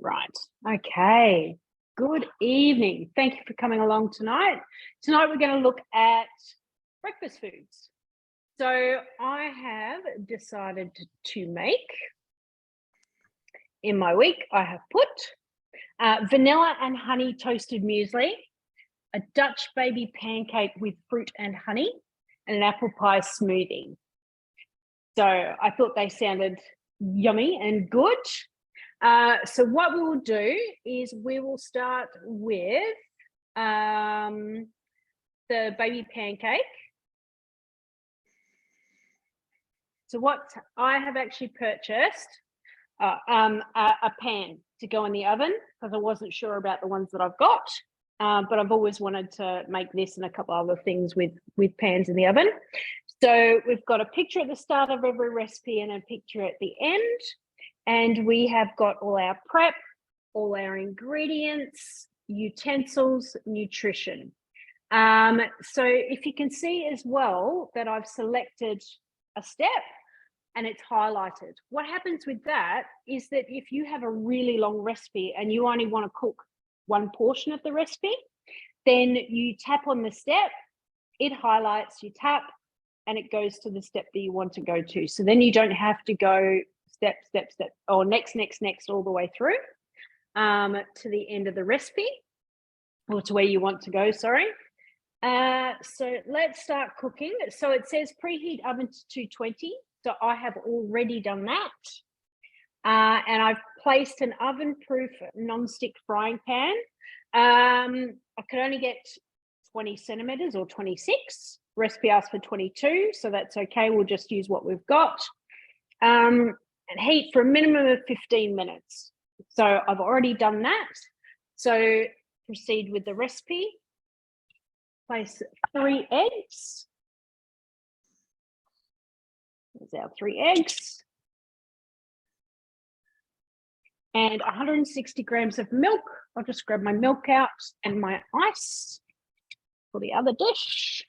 Right. Okay. Good evening. Thank you for coming along tonight. Tonight we're going to look at breakfast foods. So I have decided to make, in my week, I have put vanilla and honey toasted muesli, a Dutch baby pancake with fruit and honey, and an apple pie smoothie. So I thought they sounded yummy and good. So what we will do is we will start with the baby pancake. So what I have actually purchased a pan to go in the oven because I wasn't sure about the ones that I've got, but I've always wanted to make this and a couple other things with pans in the oven. So we've got a picture at the start of every recipe and a picture at the end. And we have got all our prep, all our ingredients, utensils, nutrition. So if you can see as well that I've selected a step and it's highlighted. What happens with that is that if you have a really long recipe and you only want to cook one portion of the recipe, then you tap on the step, it highlights, you tap, and it goes to the step that you want to go to. So then you don't have to go step, or next, all the way through to the end of the recipe, or to where you want to go, sorry. So let's start cooking. So it says preheat oven to 220. So I have already done that. And I've placed an oven-proof non-stick frying pan. I could only get 20 centimeters or 26. Recipe asks for 22, so that's okay. We'll just use what we've got. And heat for a minimum of 15 minutes. So I've already done that. So proceed with the recipe. Place 3 eggs. There's our 3 eggs. And 160 grams of milk. I'll just grab my milk out and my ice for the other dish.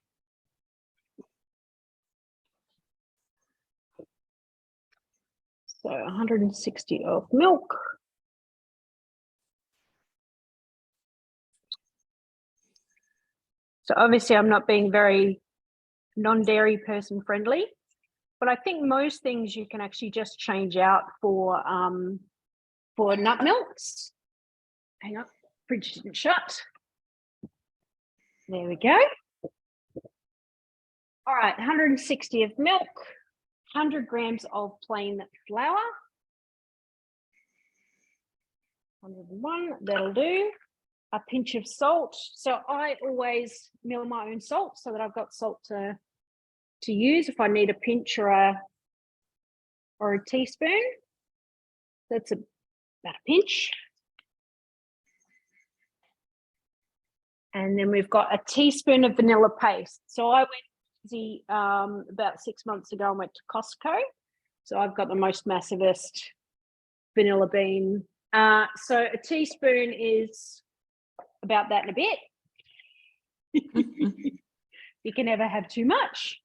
So 160 of milk. So obviously I'm not being very non-dairy person friendly, but I think most things you can actually just change out for nut milks. Hang on, fridge didn't shut. There we go. All right, 160 of milk, 100 grams of plain flour. 101, that'll do. A pinch of salt. So I always mill my own salt so that I've got salt to use if I need a pinch or a teaspoon. That's about a pinch. And then we've got a teaspoon of vanilla paste. So I went easy about 6 months ago and went to Costco. So I've got the most massivest vanilla bean. So a teaspoon is about that in a bit. You can never have too much.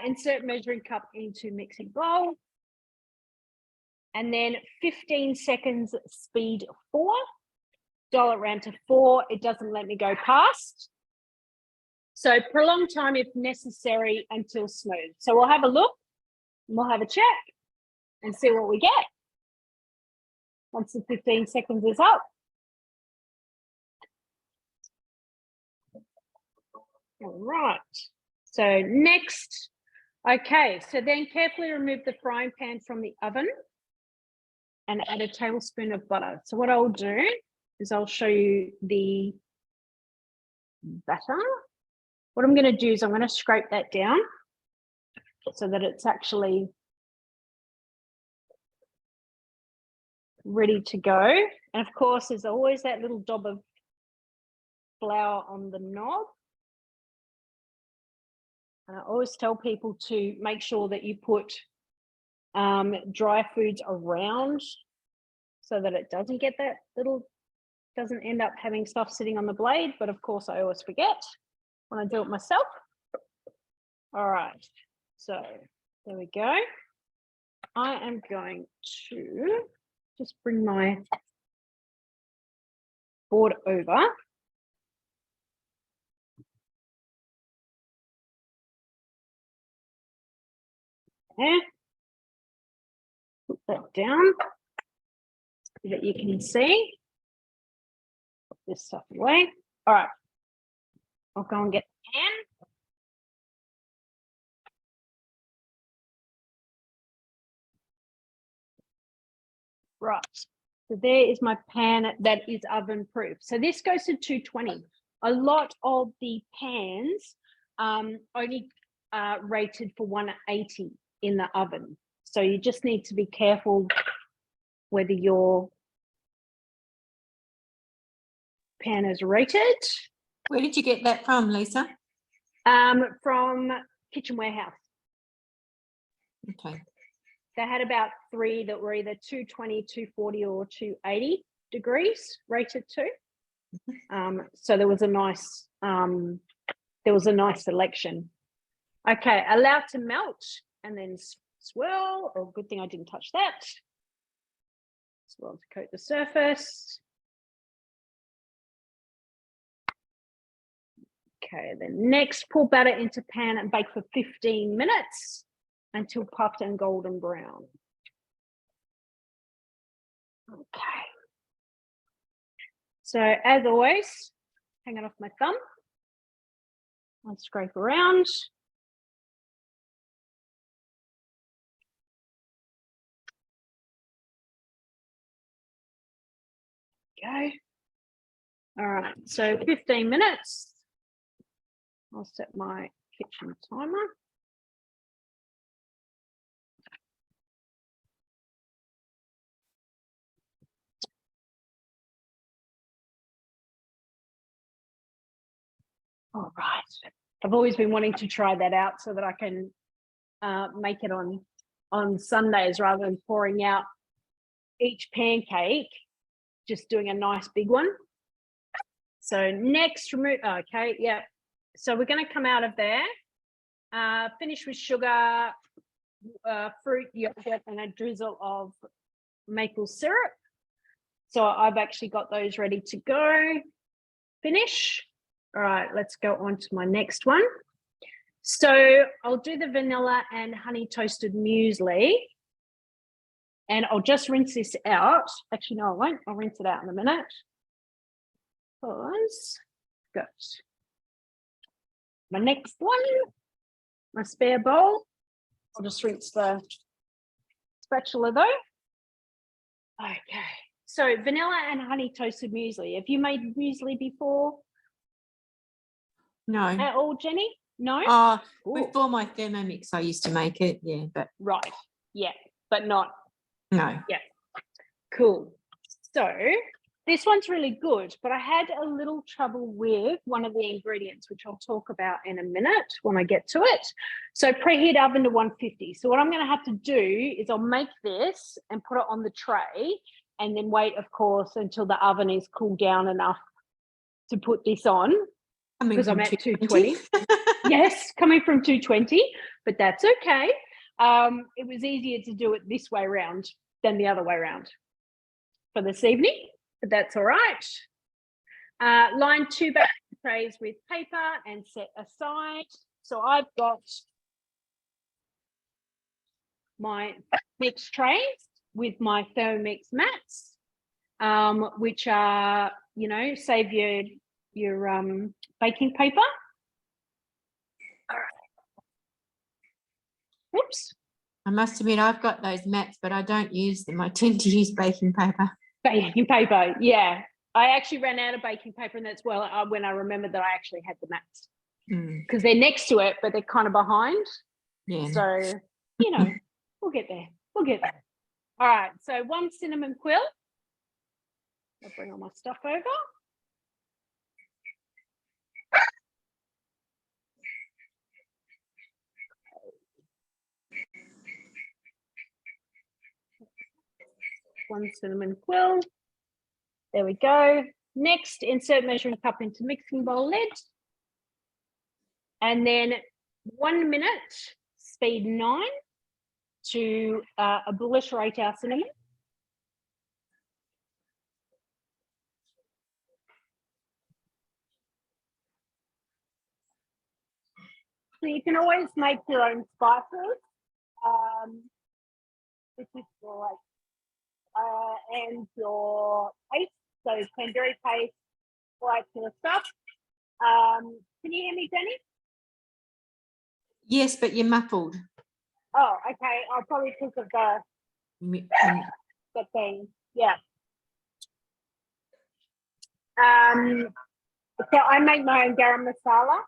Insert measuring cup into mixing bowl. And then 15 seconds speed 4. Dial it round to 4. It doesn't let me go past. So prolong time if necessary until smooth. So we'll have a look and we'll have a check and see what we get once the 15 seconds is up. All right. So next, okay, so then carefully remove the frying pan from the oven and add a tablespoon of butter. So what I'll do is I'll show you the batter. What I'm going to do is I'm going to scrape that down so that it's actually ready to go. And of course, there's always that little dab of flour on the knob. And I always tell people to make sure that you put dry foods around so that it doesn't get that little, doesn't end up having stuff sitting on the blade. But of course, I always forget when I do it myself. All right, so there we go. I am going to just bring my board over. There. Put that down so that you can see. Put this stuff away. All right. I'll go and get the pan. Right. So there is my pan that is oven proof. So this goes to 220. A lot of the pans only rated for 180 in the oven. So you just need to be careful whether your pan is rated. Where did you get that from, Lisa? From Kitchen Warehouse. Okay. They had about 3 that were either 220, 240 or 280 degrees rated to. So there was a nice selection. Okay, allow to melt and then swirl. Oh, good thing I didn't touch that. Swirl to coat the surface. Okay, then next pour batter into pan and bake for 15 minutes until puffed and golden brown. Okay. So as always, hanging off my thumb, I'll scrape around. Go. All right, so 15 minutes. I'll set my kitchen timer. All right. I've always been wanting to try that out so that I can make it on Sundays rather than pouring out each pancake, just doing a nice big one. So next, remove, okay, yeah. So we're going to come out of there, finish with sugar, fruit, yogurt, and a drizzle of maple syrup. So I've actually got those ready to go. Finish. All right, let's go on to my next one. So I'll do the vanilla and honey toasted muesli. And I'll just rinse this out. Actually, no, I won't. I'll rinse it out in a minute. Pause. Good. My next one, my spare bowl. I'll just rinse the spatula though. Okay. So vanilla and honey toasted muesli. Have you made muesli before? No. At all, Jenny? No? Before my Thermomix, I used to make it, yeah, but. Right. Yeah, but not. No. Yeah. Cool. So this one's really good, but I had a little trouble with one of the ingredients, which I'll talk about in a minute when I get to it. So preheat oven to 150. So what I'm going to have to do is I'll make this and put it on the tray and then wait, of course, until the oven is cooled down enough to put this on. Because I'm at 220. Yes, coming from 220, but that's okay. It was easier to do it this way around than the other way around for this evening, but that's all right. Line 2 baking trays with paper and set aside. So I've got my mix trays with my Thermomix mats, which are, you know, save your baking paper. Oops. I must admit, I've got those mats, but I don't use them. I tend to use baking paper. Baking paper, yeah. I actually ran out of baking paper, and that's when I remembered that I actually had the mats. Because they're next to it, but they're kind of behind. Yeah. So, you know, we'll get there. We'll get there. All right, so 1 cinnamon quill. I'll bring all my stuff over. One cinnamon quill. There we go. Next, insert measuring cup into mixing bowl lid. And then 1 minute, speed 9. to obliterate our cinnamon. So you can always make your own spices. This is for and your paste, so cranberry paste, all that sort of stuff. Can you hear me, Jenny? Yes, but you're muffled. Oh, okay. I'll probably think of the thing. Yeah. So I make my own garam masala.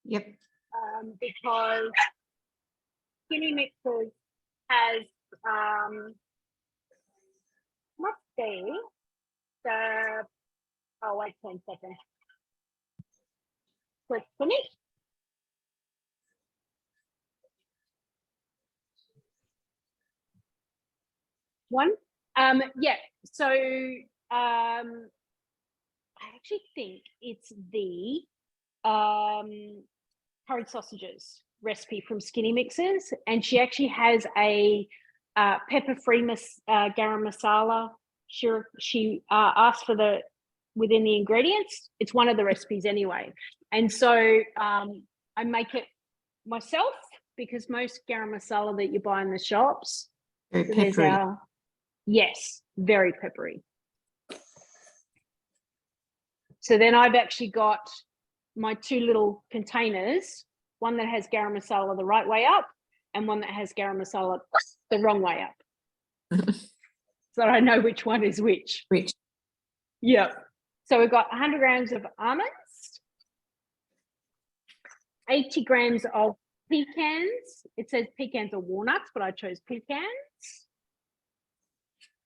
Yep. Because Skinny Mixers has must be the wait 10 seconds. So it's finished. One. Yeah. So I actually think it's the curry sausages recipe from Skinny Mixers, and she actually has a pepper-free garam masala. She asked for the within the ingredients. It's one of the recipes anyway, and so I make it myself because most garam masala that you buy in the shops, very peppery. Yes, very peppery. So then I've actually got my two little containers, one that has garam masala the right way up and one that has garam masala the wrong way up. So I know which one is which. Yeah. So we've got 100 grams of almonds, 80 grams of pecans. It says pecans or walnuts, but I chose pecans.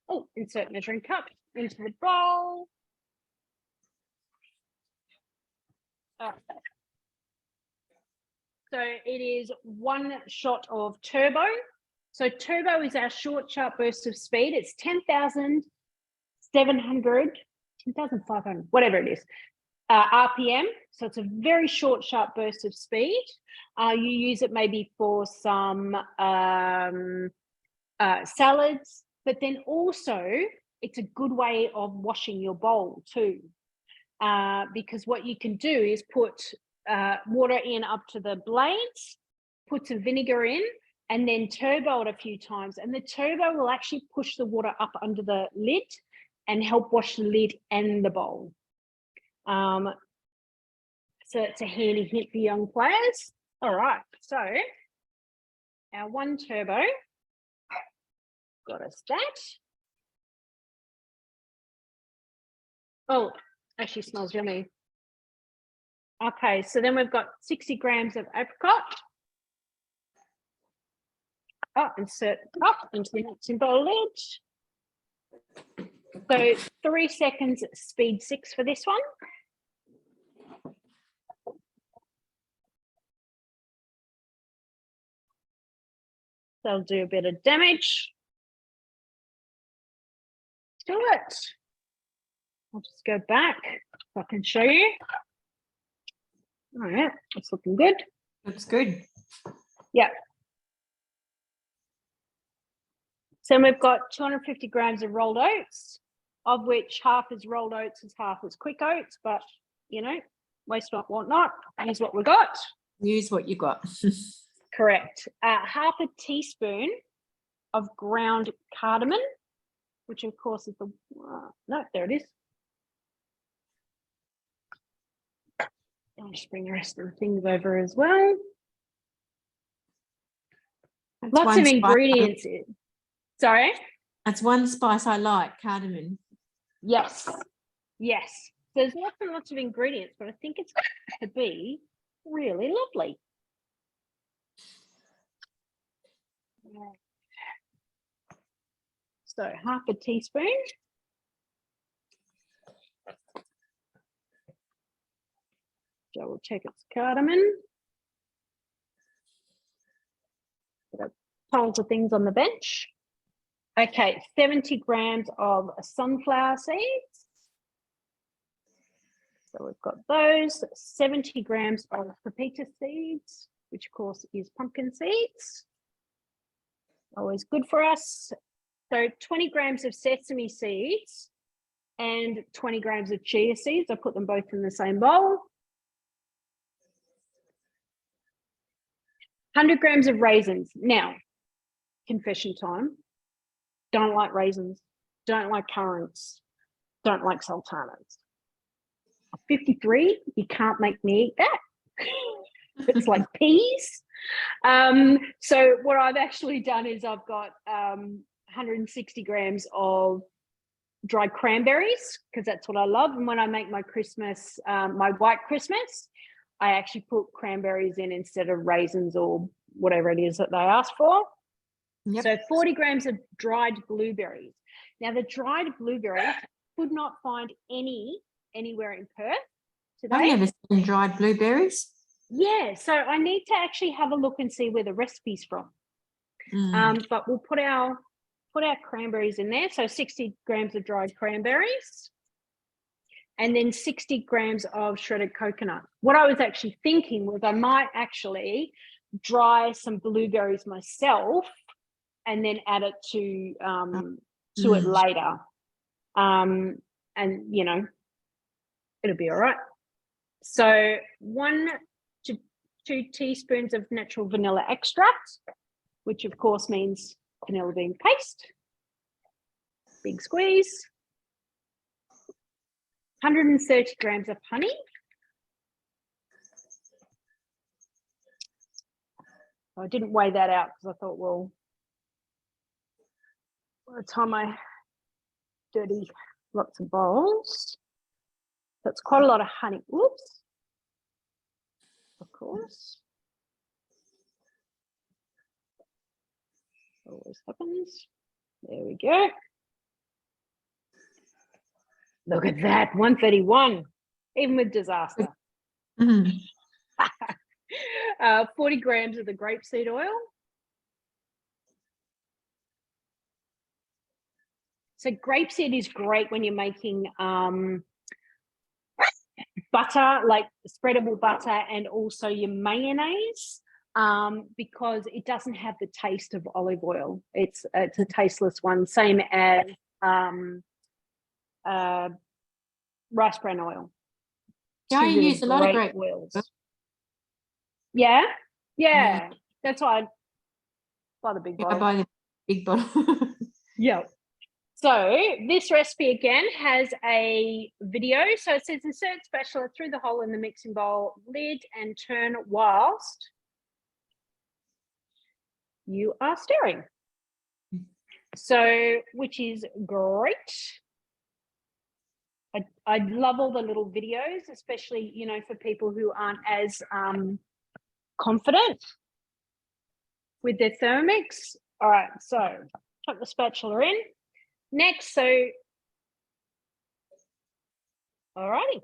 Oh, insert measuring cup into the bowl. So it is 1 shot of turbo. So turbo is our short, sharp burst of speed. It's 10,700, 10,500, whatever it is, RPM. So it's a very short, sharp burst of speed. You use it maybe for some salads, but then also it's a good way of washing your bowl too. Because what you can do is put water in up to the blades, put some vinegar in, and then turbo it a few times. And the turbo will actually push the water up under the lid and help wash the lid and the bowl. So it's a handy hint for young players. All right, so our 1 turbo got us that. Oh, actually smells yummy. Okay, so then we've got 60 grams of apricot. Oh, insert up into the mixing bowl lid. So 3 seconds, speed 6 for this one. They'll do a bit of damage to it. I'll just go back so I can show you. All right, it's looking good. Looks good. Yeah. So we've got 250 grams of rolled oats, of which half is rolled oats and half is quick oats, but you know, waste not, want not. Here's what we got. Use what you got. Correct. Half a teaspoon of ground cardamom, which of course is the, no, there it is. I'll just bring the rest of the things over as well. That's lots of ingredients. Sorry? That's one spice I like, cardamom. Yes. Yes. There's lots and lots of ingredients, but I think it's going to be really lovely. So half a teaspoon. Double check it's cardamom. Got piles of things on the bench. Okay, 70 grams of sunflower seeds. So we've got those. 70 grams of pepita seeds, which of course is pumpkin seeds. Always good for us. So 20 grams of sesame seeds and 20 grams of chia seeds. I put them both in the same bowl. 100 grams of raisins. Now, confession time. Don't like raisins. Don't like currants. Don't like sultanas. I'm 53. You can't make me eat that. It's like peas. So what I've actually done is I've got 160 grams of dried cranberries, because that's what I love. And when I make my Christmas, my white Christmas, I actually put cranberries in instead of raisins or whatever it is that they ask for. Yep. So 40 grams of dried blueberries. Now, the dried blueberries could not find anywhere in Perth today. I've never seen dried blueberries. Yeah, so I need to actually have a look and see where the recipe's from. But we'll put our cranberries in there. So 60 grams of dried cranberries and then 60 grams of shredded coconut. What I was actually thinking was I might actually dry some blueberries myself and then add it to it later. And, you know, it'll be all right. So 1 to 2 teaspoons of natural vanilla extract, which of course means vanilla bean paste. Big squeeze. 130 grams of honey. I didn't weigh that out because I thought, well, by the time I dirty lots of bowls, that's quite a lot of honey. Whoops. Of course. Always happens. There we go. Look at that, 131, even with disaster. 40 grams of the grapeseed oil. So grapeseed is great when you're making butter, like spreadable butter, and also your mayonnaise, because it doesn't have the taste of olive oil. It's a tasteless one, same as rice bran oil. Yeah, I use a lot of grape oils. Yeah. That's why I buy the big bottle. I buy the big bottle. Yeah. So this recipe again has a video. So it says insert spatula through the hole in the mixing bowl, lid, and turn whilst you are stirring. So, which is great. I love all the little videos, especially, you know, for people who aren't as confident with their Thermomix. All right, so put the spatula in. Next, so, all righty.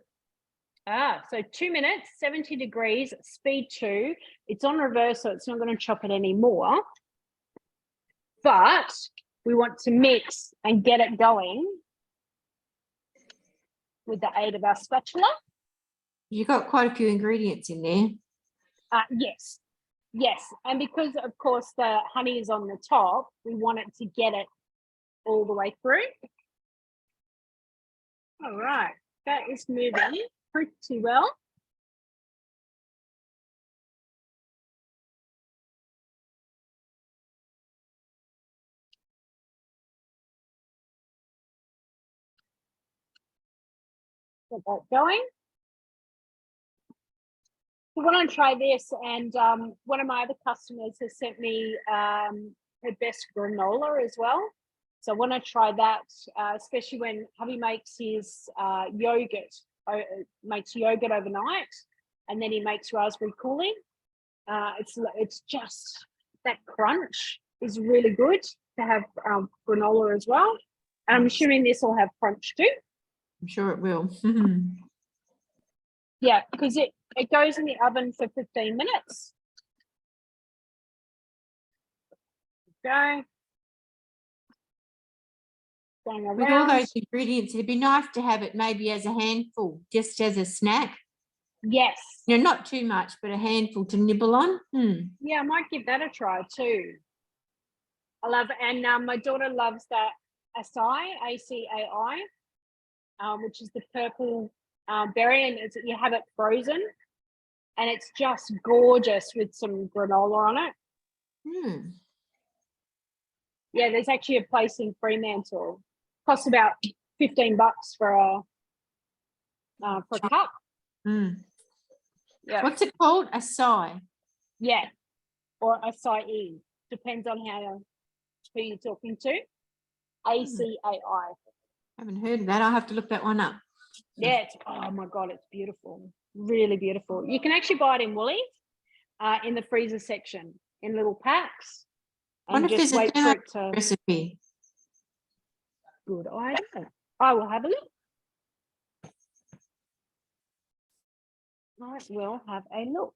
So 2 minutes, 70 degrees, speed 2. It's on reverse, so it's not going to chop it anymore. But we want to mix and get it going with the aid of our spatula. You've got quite a few ingredients in there. Yes. And because, of course, the honey is on the top, we want it to get it all the way through. All right, that is moving pretty well. Get that going. I want to try this, and one of my other customers has sent me her best granola as well. So I want to try that, especially when hubby makes his yogurt, makes yogurt overnight, and then he makes raspberry cooling. It's just that crunch is really good to have granola as well. And I'm assuming this will have crunch too. I'm sure it will. Yeah, because it goes in the oven for 15 minutes. Okay. With all those ingredients, it'd be nice to have it maybe as a handful, just as a snack. Yes. You know, not too much, but a handful to nibble on. Yeah, I might give that a try too. I love it. And my daughter loves that acai, ACAI, which is the purple berry, and you have it frozen, and it's just gorgeous with some granola on it. Yeah, there's actually a place in Fremantle. Costs about $15 for a cup. Yeah. What's it called? Acai. Yeah, or acai. Depends on who you're talking to. ACAI. Haven't heard of that. I'll have to look that one up. Yeah, oh my God, it's beautiful. Really beautiful. You can actually buy it in Woolies, in the freezer section, in little packs. And just wait for it to recipe. Good idea. I will have a look. I will have a look.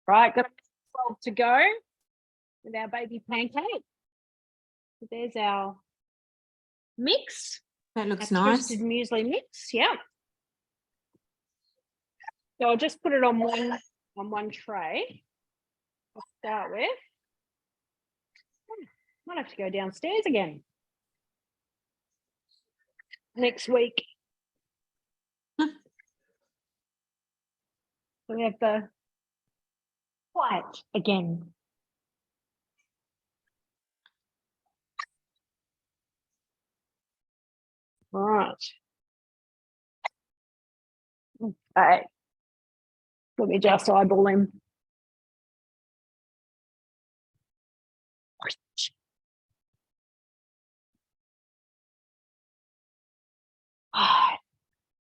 Right, got 12 to go with our baby pancake. So there's our mix. That looks our nice. Toasted muesli mix, yeah. So I'll just put it on one tray. I'll start with. Might have to go downstairs again next week. So we have the quiet again. All right. Okay. Let me just eyeball him.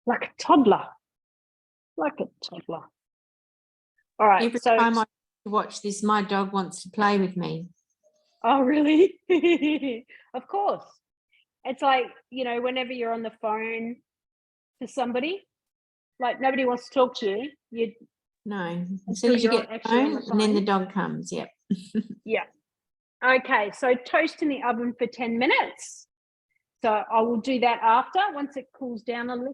Like a toddler. Like a toddler. All right. Every so time I watch this, my dog wants to play with me. Oh, really? Of course. It's like, whenever you're on the phone to somebody, like nobody wants to talk to you. No, as soon as you get the phone, and then the dog comes. Yep. Yeah. Okay, so toast in the oven for 10 minutes. So I will do that after, once it cools down a little.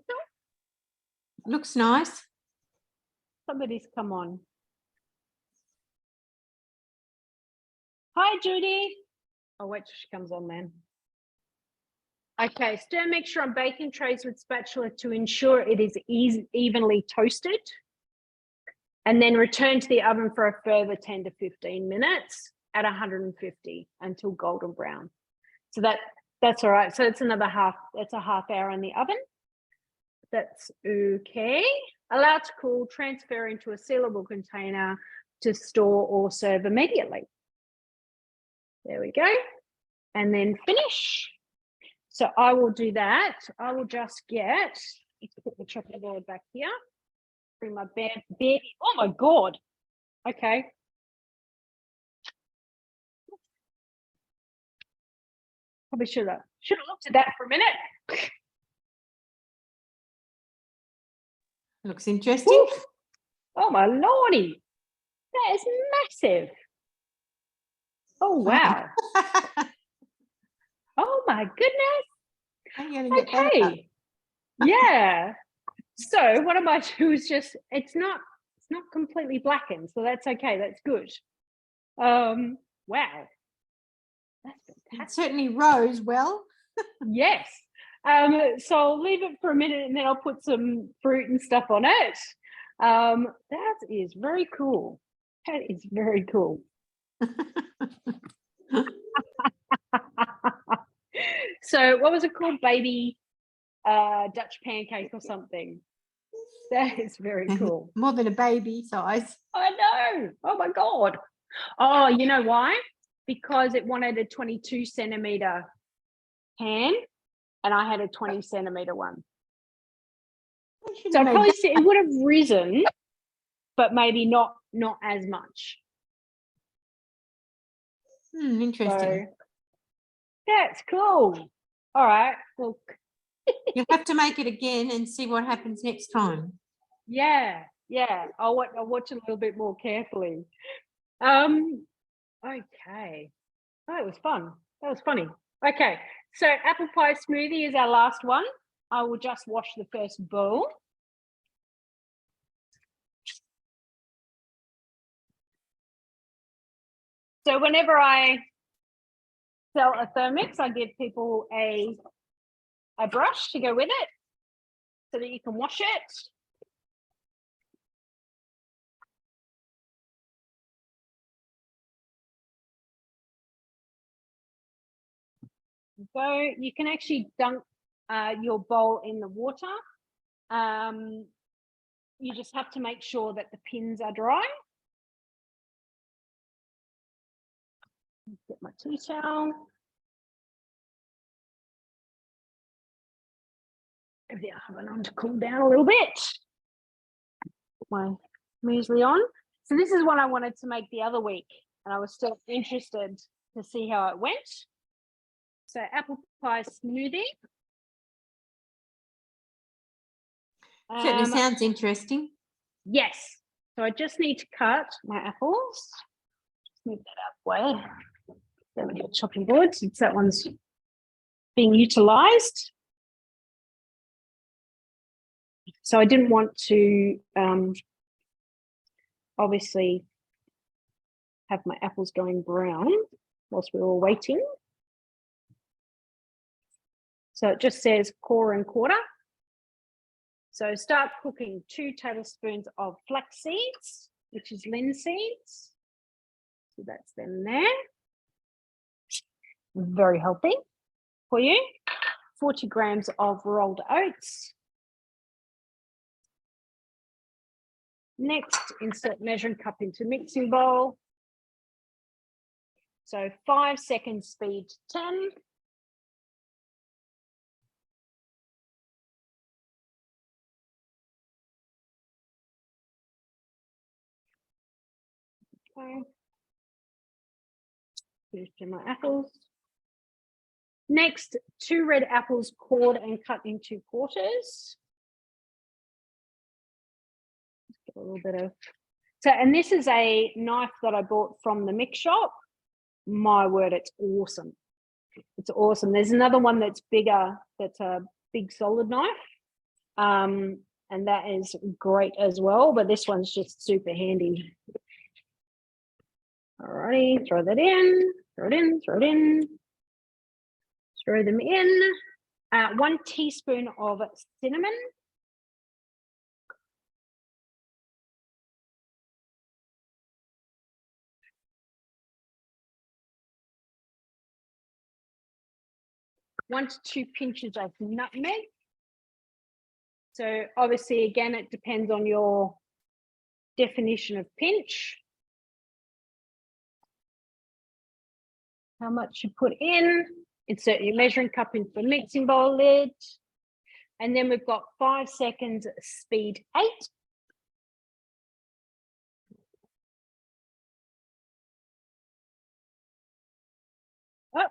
Looks nice. Somebody's come on. Hi, Judy. I'll wait till she comes on then. Okay, stir mixture on baking trays with spatula to ensure it is evenly toasted. And then return to the oven for a further 10 to 15 minutes at 150 until golden brown. So that's all right. So it's it's a half hour in the oven. That's okay. Allow to cool, transfer into a sealable container to store or serve immediately. There we go. And then finish. So I will do that. I will just put the chocolate board back here. Bring my baby. Oh my God. Okay. Probably should have looked at that for a minute. Looks interesting. Oof. Oh my lordy. That is massive. Oh wow. Oh my goodness. Okay. Yeah. So what I might do is it's not completely blackened, so that's okay. That's good. Wow. That's fantastic. It certainly rose well. Yes. So I'll leave it for a minute and then I'll put some fruit and stuff on it. That is very cool. That is very cool. So what was it called? Baby Dutch pancake or something. That is very cool. More than a baby size. I know. Oh my God. Oh, you know why? Because it wanted a 22 centimeter pan and I had a 20 centimeter one. So probably it would have risen, but maybe not as much. Interesting. So, that's cool. All right. Well, you'll have to make it again and see what happens next time. Yeah. I'll watch it a little bit more carefully. Okay. Oh, it was fun. That was funny. Okay. So apple pie smoothie is our last one. I will just wash the first bowl. So whenever I sell a Thermix, I give people a brush to go with it so that you can wash it. So you can actually dunk your bowl in the water. You just have to make sure that the pins are dry. Get my tea towel. Give the oven on to cool down a little bit. Put my muesli on. So this is what I wanted to make the other week, and I was still interested to see how it went. So apple pie smoothie. Certainly sounds interesting. Yes. So I just need to cut my apples. Just move that out of the way. There we go, chopping board, since that one's being utilised. So I didn't want to obviously have my apples going brown whilst we were waiting. So it just says core and quarter. So start cooking 2 tablespoons of flax seeds, which is linseeds. So that's them there. Very healthy for you. 40 grams of rolled oats. Next, insert measuring cup into mixing bowl. So 5 seconds speed 10. Okay. Finish my apples. Next, 2 red apples cored and cut into quarters. Get a little bit of. So, and this is a knife that I bought from the mix shop. My word, it's awesome. It's awesome. There's another one that's bigger, that's a big solid knife. And that is great as well, but this one's just super handy. All righty, throw that in, throw it in, throw it in. Throw them in. 1 teaspoon of cinnamon. One to 2 pinches of nutmeg. So obviously, again, it depends on your definition of pinch. How much you put in. Insert your measuring cup into the mixing bowl lid. And then we've got 5 seconds speed 8. Oh,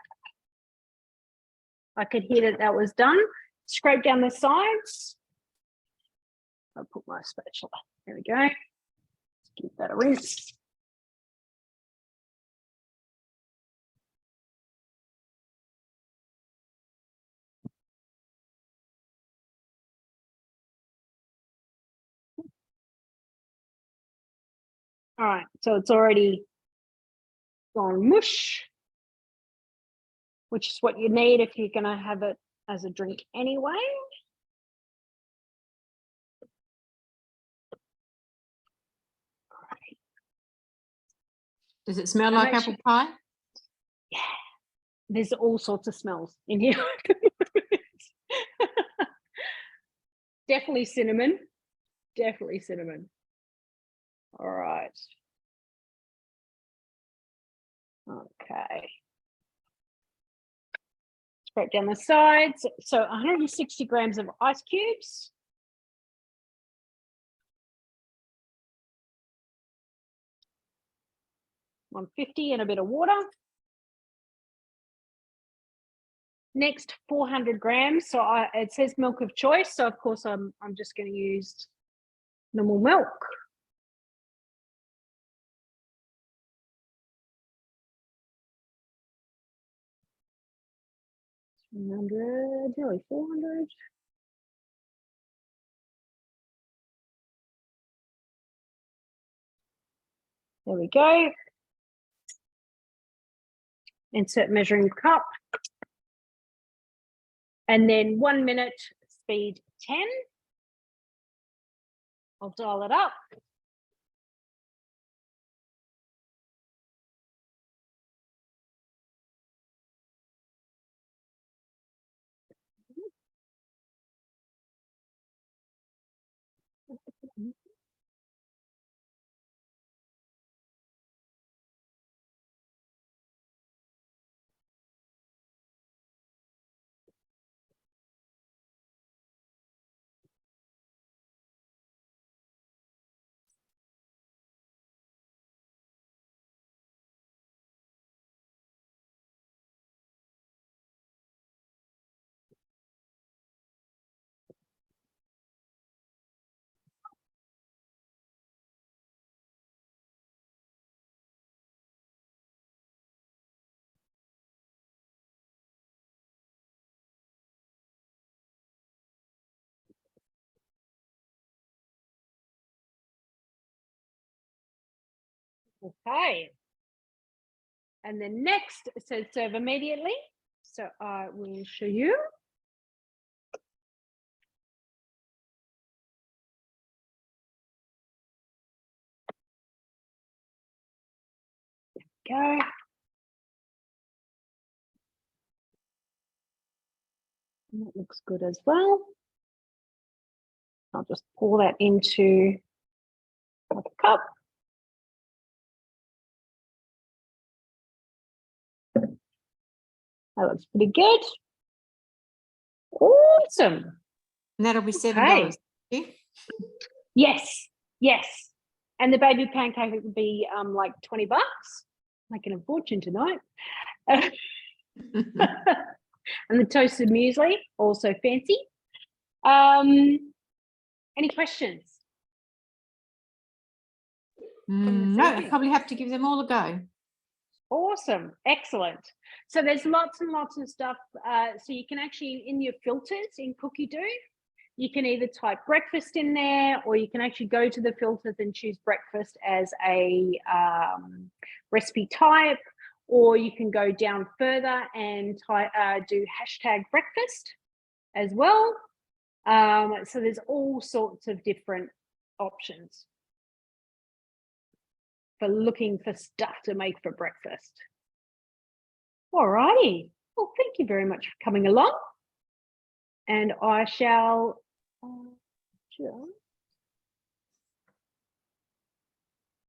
I could hear that that was done. Scrape down the sides. I'll put my spatula. There we go. Let's give that a rinse. All right, so it's already gone mush, which is what you need if you're going to have it as a drink anyway. Does it smell like apple pie? Yeah, there's all sorts of smells in here. Definitely cinnamon. Definitely cinnamon. All right. Okay. Scrape down the sides. So 160 grams of ice cubes. $150 and a bit of water. Next, 400 grams. So it says milk of choice. So of course I'm just going to use normal milk. 300, nearly 400. There we go. Insert measuring cup. And then 1 minute, speed 10. I'll dial it up. Okay. And then next, it says serve immediately. So I will show you. Go. And that looks good as well. I'll just pour that into a cup. That looks pretty good. Awesome. And that'll be $7. Okay. Yes, yes. And the baby pancake would be like $20. Making a fortune tonight. And the toasted muesli, also fancy. Any questions? No, I probably have to give them all a go. Awesome. Excellent. So there's lots and lots of stuff. So you can actually, in your filters in Cookie Dough, you can either type breakfast in there, or you can actually go to the filters and choose breakfast as a recipe type, or you can go down further and do hashtag breakfast as well. So there's all sorts of different options for looking for stuff to make for breakfast. All righty. Well, thank you very much for coming along. And I shall